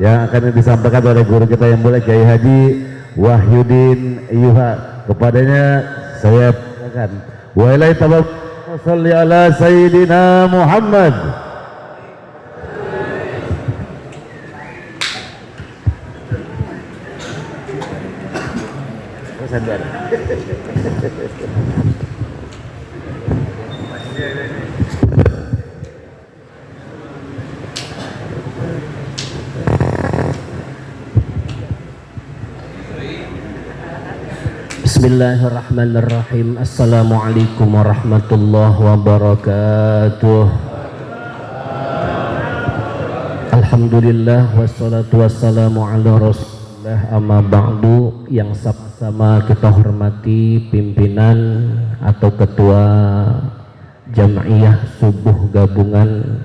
yang akan disampaikan oleh guru kita yang mulia Kiai Haji Wahyudin Yuha. Kepadanya saya persilakan. Wa ilaihi tawakkaltu sholli ala sayyidina Muhammad. Bismillahirrahmanirrahim. Assalamualaikum warahmatullahi wabarakatuh. Alhamdulillah wassalatu wassalamu ala rasulillah, amma ba'du. Yang sama-sama kita hormati pimpinan atau ketua Jam'iyah Subuh Gabungan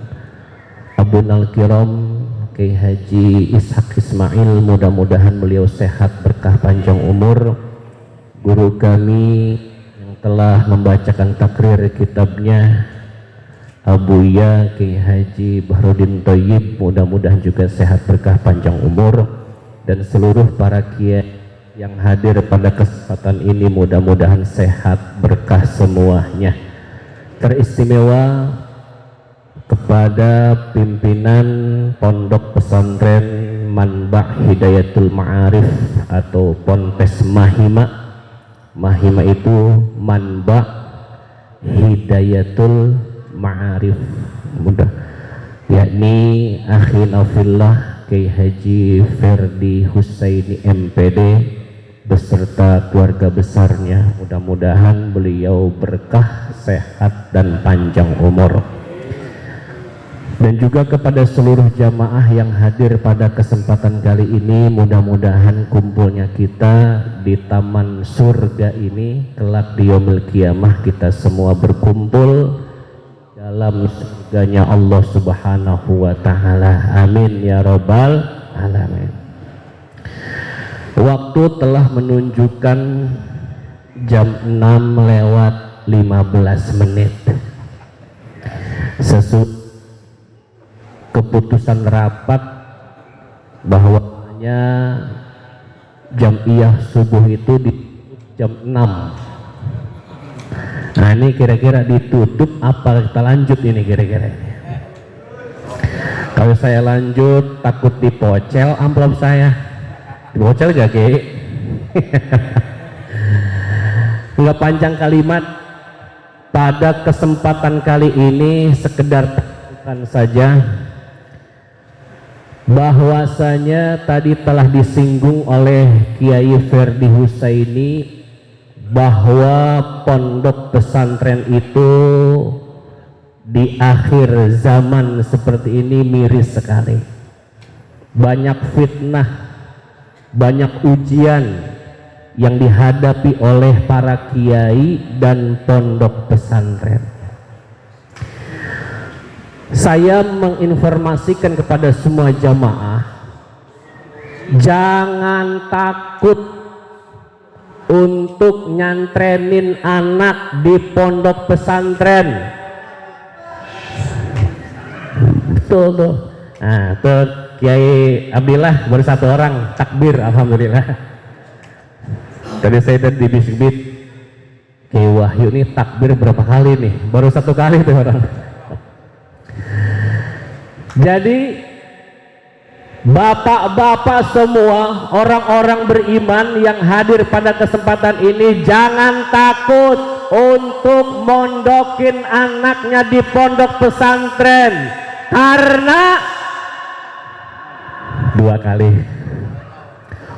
Abunal Kiram Kiai Haji Ishaq Ismail, mudah-mudahan beliau sehat berkah panjang umur. Guru kami yang telah membacakan takrir kitabnya Abuya Kiai Haji Bahrudin Thayyib, mudah-mudahan juga sehat berkah panjang umur. Dan seluruh para kiai yang hadir pada kesempatan ini mudah-mudahan sehat berkah semuanya. Teristimewa kepada pimpinan Pondok Pesantren Manba' Hidayatul Ma'arif atau Ponpes Mahima. Mahima itu Manba' Hidayatul Ma'arif, mudah, yakni akhina fillah Kiai Haji Ferdi Husaini MPD beserta keluarga besarnya. Mudah-mudahan beliau berkah, sehat dan panjang umur. Dan juga kepada seluruh jamaah yang hadir pada kesempatan kali ini, mudah-mudahan kumpulnya kita di taman surga ini kelak di yaumil qiyamah kita semua berkumpul dalam surganya Allah Subhanahu wa taala. Amin ya rabbal alamin. Waktu telah menunjukkan jam 6:15. Sesuai keputusan rapat bahwanya Jam'iyah subuh itu di jam 6. Nah ini kira-kira ditutup apa kita lanjut ini kira-kira? Kalau saya lanjut takut dipocel amplop saya. Dipocel gak Ki? Nggak panjang kalimat. Pada kesempatan kali ini sekedar tekan saja bahwasanya tadi telah disinggung oleh Kiai Ferdi Husaini bahwa pondok pesantren itu di akhir zaman seperti ini miris sekali. Banyak fitnah, banyak ujian yang dihadapi oleh para kiai dan pondok pesantren. Saya menginformasikan kepada semua jamaah, jangan takut untuk nyantrenin anak di pondok pesantren. Betul tuh. Nah, tuh Kiai Abdillah baru satu orang takbir, alhamdulillah. Tadi saya tadi di bisbit Kiai Wahyu nih takbir berapa kali nih? Baru satu kali tuh orang. Jadi bapak-bapak semua, orang-orang beriman yang hadir pada kesempatan ini, jangan takut untuk mondokin anaknya di pondok pesantren, karena 2 kali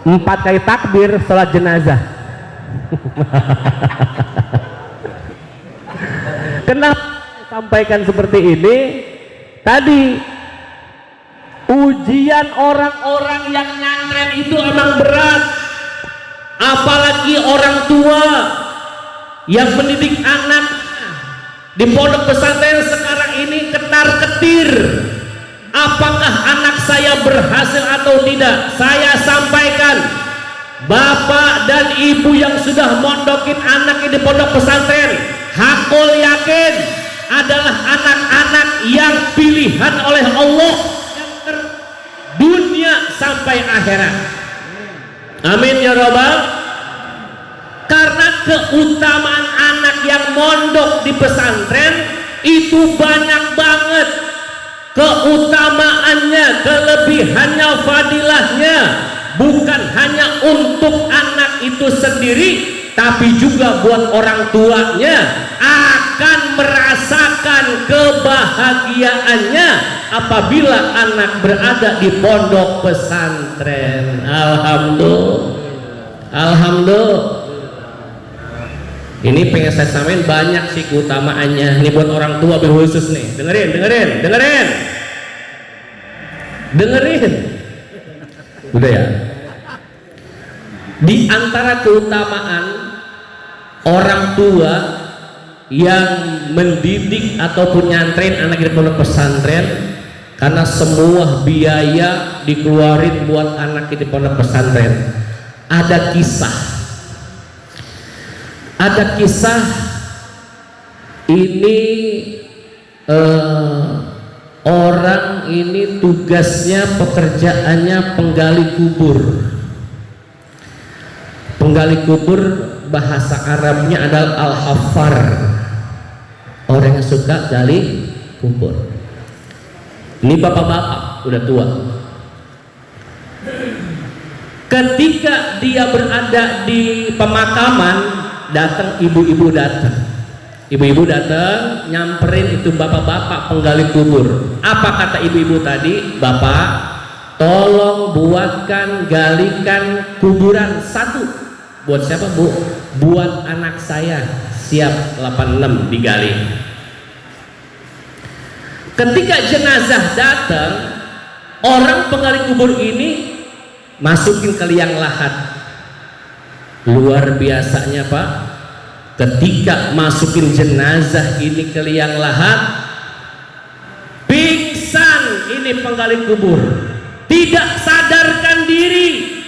4 kali takbir sholat jenazah. Kenapa sampaikan seperti ini? Tadi ujian orang-orang yang nyantren itu emang berat, apalagi orang tua yang mendidik anak di pondok pesantren sekarang ini ketar-ketir. Apakah anak saya berhasil atau tidak? Saya sampaikan, bapak dan ibu yang sudah mondokin anaknya di pondok pesantren, hakul yakin adalah anak-anak yang pilihan oleh Allah, yang dunia dunia sampai akhirat. Amin ya robbal. Karena keutamaan anak yang mondok di pesantren itu banyak banget keutamaannya, kelebihannya, fadilahnya, bukan hanya untuk anak itu sendiri, tapi juga buat orang tuanya, akan merasakan kebahagiaannya apabila anak berada di pondok pesantren. Alhamdulillah, alhamdulillah. Ini pengen saya sampaikan banyak sih keutamaannya. Ini buat orang tua khusus nih. Dengerin. Udah ya. Di antara keutamaan orang tua yang mendidik ataupun nyantren anak di pondok pesantren, karena semua biaya dikeluarin buat anak di pondok pesantren, ada kisah ini. Orang ini tugasnya, pekerjaannya penggali kubur. Bahasa Arabnya adalah al-hafar, orang yang suka gali kubur. Ini bapak-bapak udah tua. Ketika dia berada di pemakaman, datang ibu-ibu datang nyamperin itu bapak-bapak penggali kubur. Apa kata ibu-ibu tadi? Bapak, tolong galikan kuburan satu. Buat siapa, Bu? Buat anak saya. Siap, 86 digali. Ketika jenazah datang, orang penggali kubur ini masukin ke liang lahat. Luar biasanya, Pak, ketika masukin jenazah ini ke liang lahat, pingsan ini penggali kubur, tidak sadarkan diri.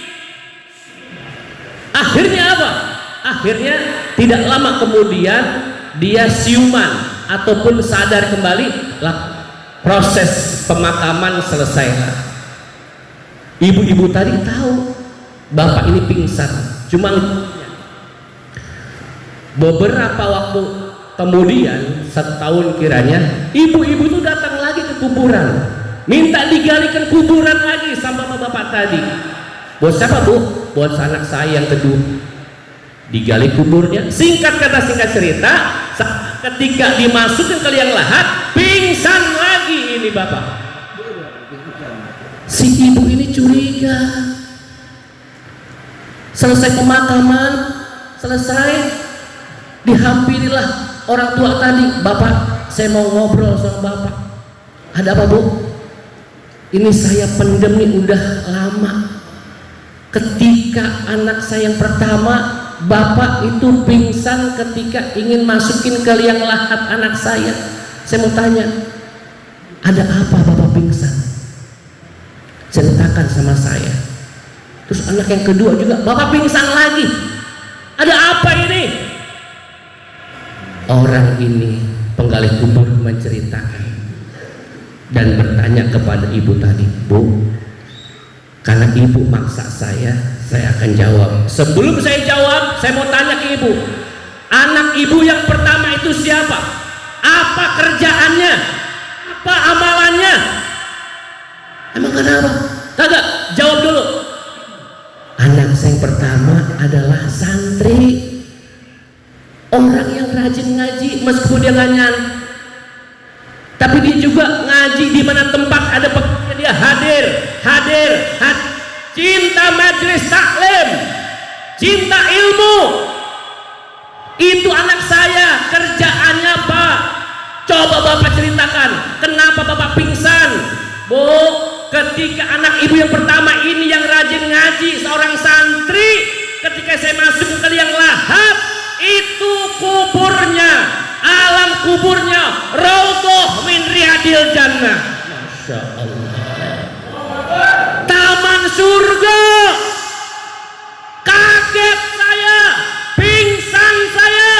Akhirnya apa? Akhirnya tidak lama kemudian dia siuman ataupun sadar kembali. Proses pemakaman selesai. Ibu-ibu tadi tahu bapak ini pingsan, cuma beberapa waktu kemudian, 1 tahun kiranya, ibu-ibu itu datang lagi ke kuburan, minta digalikan kuburan lagi sama bapak tadi. Buat siapa, Bu? Buat anak saya yang kedua. Digali kuburnya. Singkat kata, singkat cerita, ketika dimasukin ke liang lahat, pingsan lagi ini bapak. Si ibu ini curiga. Selesai pemakaman, selesai, dihampirilah orang tua tadi. Bapak, saya mau ngobrol sama bapak. Ada apa, Bu? Ini saya pendem nih udah lama. Ketika anak saya yang pertama, bapak itu pingsan ketika ingin masukin ke liang lahat anak saya. Saya mau tanya, ada apa bapak pingsan? Ceritakan sama saya. Terus anak yang kedua juga, bapak pingsan lagi. Ada apa ini? Orang ini penggali kubur menceritakan dan bertanya kepada ibu tadi, Bu, karena ibu maksa saya akan jawab. Sebelum saya jawab, saya mau tanya ke ibu, anak ibu yang pertama itu siapa? Apa kerjaannya? Apa amalannya? Emang kenapa? Kagak, jawab dulu. Anak saya yang pertama adalah santri, orang yang rajin ngaji, meskipun dia nggak nyanyi, tapi dia juga ngaji di mana tempat ada pekerjaan, dia hadir, cinta majelis taklim, cinta ilmu. Itu anak saya, kerjaannya Pak. Coba bapak ceritakan, kenapa bapak pingsan? Bu, ketika anak ibu yang pertama ini yang rajin ngaji, seorang santri, ketika saya masuk ke liang lahat, itu kuburnya, alam kuburnya raudhah min riyadil jannah. Masya Allah, taman surga. Kaget saya, pingsan saya,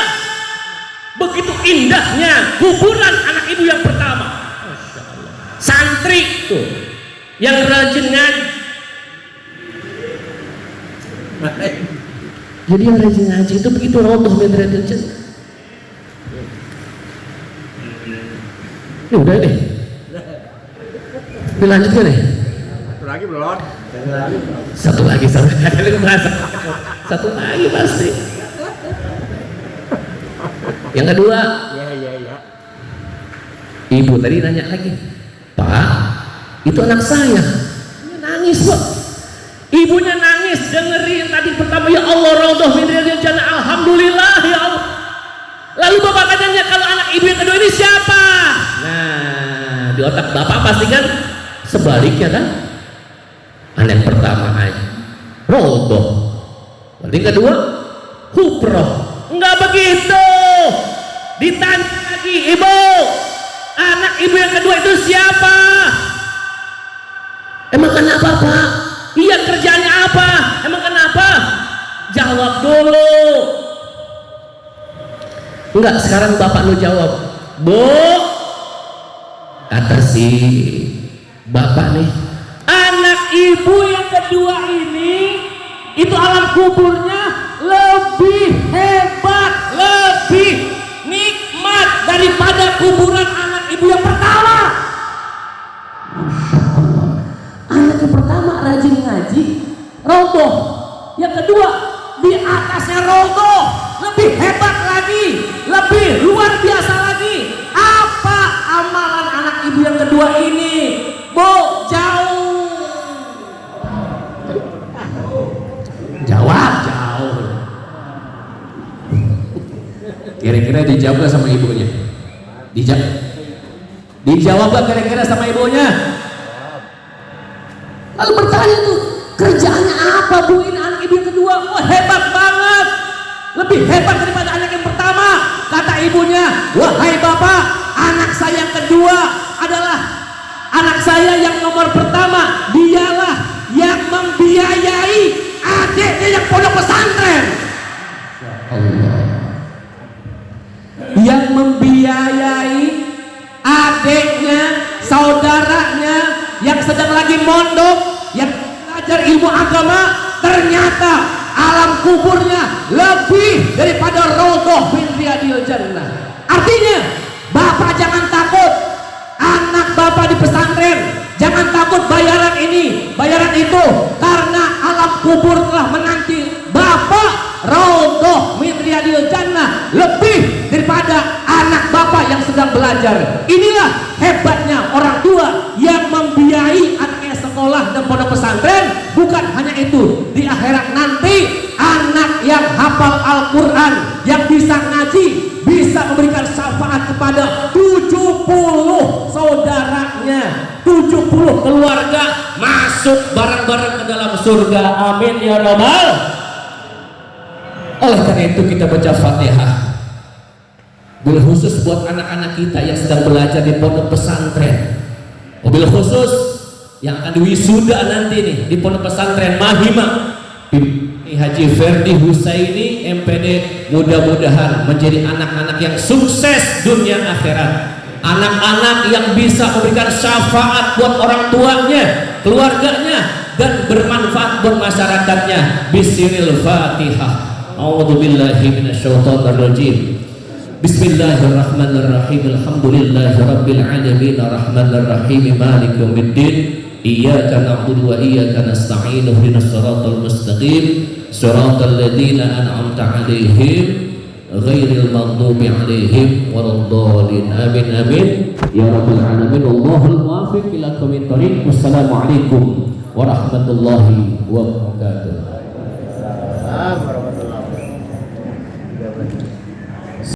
begitu indahnya kuburan anak ibu yang pertama. Masya Allah. Santri tuh yang rajin ngaji, Jadi yang rajin ngaji itu begitu roboh min riyadil jannah. Ini udah deh. Dilanjutkan deh. Satu lagi belum? Satu lagi pasti. Yang kedua, Iya. ibu tadi nanya lagi, Pak, itu anak saya. Dia nangis, Pak. Ibunya nangis dengerin tadi pertama, ya Allah, raudhah min riyadil jannah, alhamdulillah ya Allah. Lalu bapak katanya, kalau anak ibu yang kedua ini siapa? Nah, di otak bapak pasti kan sebaliknya kan? Anak yang pertama aja raudhah, berarti yang kedua hufrah. Enggak begitu. Ditanya lagi, ibu, anak ibu yang kedua itu siapa? Emang kenapa, Pak? Iya, kerjanya apa? Emang kenapa? Jawab dulu. Enggak, sekarang bapak lu jawab. Bu, kata si bapak nih, anak ibu yang kedua ini itu alam kuburnya lebih hebat, lebih nikmat daripada kuburan anak ibu yang pertama. Anak yang pertama rajin ngaji, raudhah. Yang kedua di atasnya raudhah, lebih hebat lagi, lebih luar biasa lagi. Apa amalan anak ibu yang kedua ini? Bu, jauh. Jawab jauh. Kira-kira dijawab gak sama ibunya? Dijawab gak kira-kira sama ibunya? Lalu bertanya tuh, kerjaannya apa bu ini anak ibu yang kedua? Wah, hebat banget, lebih hebat daripada anak yang pertama. Kata ibunya, wahai bapak, anak saya yang kedua adalah anak saya yang nomor pertama. Dialah yang membiayai adiknya yang pondok pesantren. Yang membiayai adiknya, saudaranya yang sedang lagi mondok, yang belajar ilmu agama, ternyata alam kuburnya lebih daripada raudhah min riyadil jannah. Artinya, bapak jangan takut anak bapak di pesantren, jangan takut bayaran ini, bayaran itu, karena alam kubur telah menanti bapak. Raudhah min riyadil jannah lebih daripada anak bapak yang sedang belajar. Inilah hebatnya orang tua yang membiayai anaknya sekolah dan pondok pesantren. Bukan hanya itu, di akhirat nanti anak yang hafal Al-Quran, yang bisa ngaji, bisa memberikan syafaat kepada 70 saudaranya, 70 keluarga, masuk bareng-bareng ke dalam surga. Amin ya rabbal. Oleh karena itu kita baca Fatihah, bil khusus buat anak-anak kita yang sedang belajar di pondok pesantren, mobil khusus yang akan diwisuda nanti nih di pondok pesantren Mahima Haji Ferdi Husaini MPD. Mudah-mudahan menjadi anak-anak yang sukses dunia akhirat, anak-anak yang bisa memberikan syafaat buat orang tuanya, keluarganya, dan bermanfaat buat masyarakatnya. Bismillahirrahmanirrahim. Fatihah. A'udzubillahi minasyaitonir rajim. Bismillahirrahmanirrahim. Alhamdulillahirabbil alamin arrahmanir rahim maliki yaumiddin. Iyyaka na'budu wa iyyaka nasta'in. Ihdinas siratal mustaqim. Siratal ladzina an'amta 'alaihim ghairil maghdubi 'alaihim waladdallin. Amin amin ya rabbal alamin. Wallahul muwaffiq ila aqwamit thoriq. Wassalamualaikum warahmatullahi wabarakatuh.